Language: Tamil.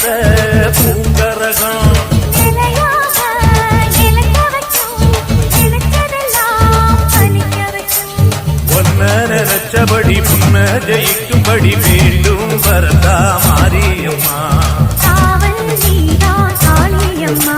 வந்த பூங்கரகம் நினைச்சபடி முன்ன ஜெயிக்கும்படி மீண்டும் வரதா மாரியம்மா. காவல் நீதான் காளியம்மா.